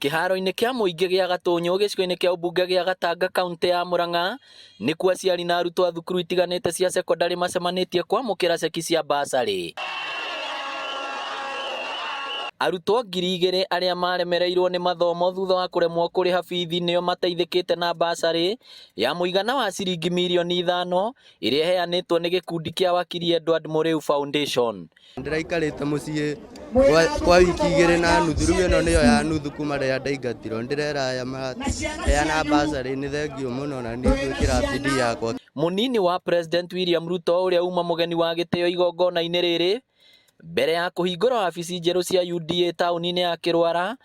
Kiharo-inĩ kĩa mũingĩ gĩa Gatũnyũ gĩcigo-inĩ kĩa ũmbunge gĩa Gatanga kaunti ya Murang'a nĩkuo aciari na arutwo a thukuru itiganĩte cia sekondarĩ macemanĩtie kwamũkĩra ceki cia basarĩ. Arutwo 2,000 arĩa maremereirwo nĩ mathomo thutha wa kũremwo kũrĩha bithi nĩo mateithĩkĩte na basarĩ ya mũigana wa ciringi mirioni 5 ĩrĩa ĩheanĩtwo nĩ gĩkundi kĩa wakiri Edward Mũrĩu Foundation. Ndĩraikarĩte mũciĩ kwa wiki 2.5 rĩu ĩno nĩyo ya nuthu kuma rĩrĩa ndaingatirwo. Ndĩrera aya maheana basarĩ nĩ thengio mũno na nĩ gwĩkĩra bidii yakwa. Mũnini wa President William Ruto ũrĩa uma mũgeni wa gĩtĩo igongona-inĩ rĩrĩ mbere ya kũhingũra wabici njerũ cia UDA taũni-inĩ ya Kĩrwara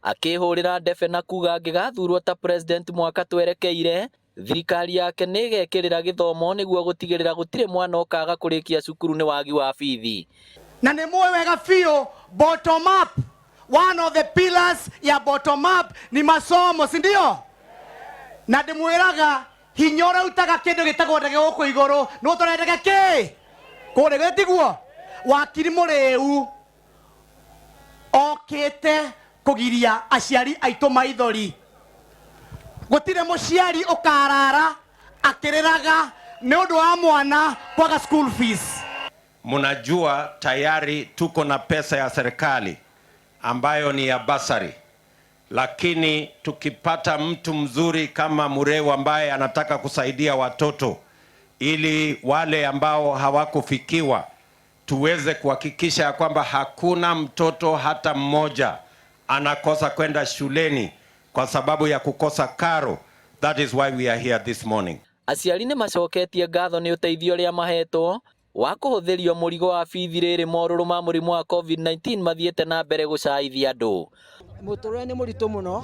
akĩhũrĩra ndebe na kuga angĩgathurwo ta president mwaka twerekeire, thirikari yake nĩ ĩgekĩrĩra gĩthomo nĩguo gũtigĩrĩra gũtirĩ mwana ũkaga kũrĩkia cukuru nĩ wagi wa bithi. Na nĩ mũĩ wega biũ bottom up, one of the pillars ya bottom up ni masomo, si ndio? Na ndĩmwĩraga hinya ũrautaga kĩndũ gĩtagwo ndege gũkũ igũrũ nĩ ũtũre ndege kĩ kũrĩ gĩtiguo. Wakiri Mũrĩu okĩte kũgiria aciari aitũ maithori. Gũtirĩ mũciari ũkarara akĩrĩraga nĩ ũndũ wa mwana kwaga school fees. Mnajua tayari tuko na pesa ya serikali ambayo ni ya basari, lakini tukipata mtu mzuri kama Mũrĩu ambaye anataka kusaidia watoto ili wale ambao hawakufikiwa tuweze kuhakikisha kwamba hakuna mtoto hata mmoja anakosa kwenda shuleni kwa sababu ya kukosa karo. That is why we are here this morning. Aciari nĩ macoketie ngatho nĩ ũteithio ũrĩa mahetwo wa kũhũthĩrio mũrigo wa bithi rĩrĩ morũrũ ma mũrimũ wa COVID-19 mathiĩte na mbere gũcaithia andũ. Mũtũrĩre nĩ mũritũ mũno,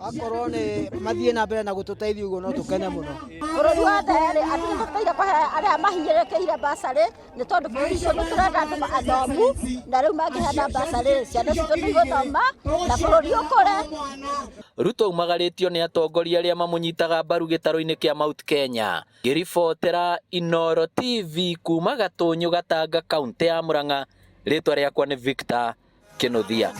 akorwo nĩ mathiĩ na mbere na gũtũteithia ũguo no tũkene mũno. Bũrũri wothe andũ nĩ mabataire kũhe arĩa mahinyĩrĩrĩkĩire basarĩ nĩ tondũ bũrũri ũcio nĩ tũrenda andũ athomu na rĩu mangĩheana basarĩ ciana citũ nĩ igũthoma na bũrũri ũkũre. Ruto umagarĩtio nĩ atongoria arĩa mamũnyitaga mbaru gĩtaro-inĩ kĩa Mount Kenya. Ngĩribotera Inooro TV kuma Gatũnyũ Gatanga kaunti ya Murang'a, rĩtwa rĩakwa nĩ Victor Kĩnũthia.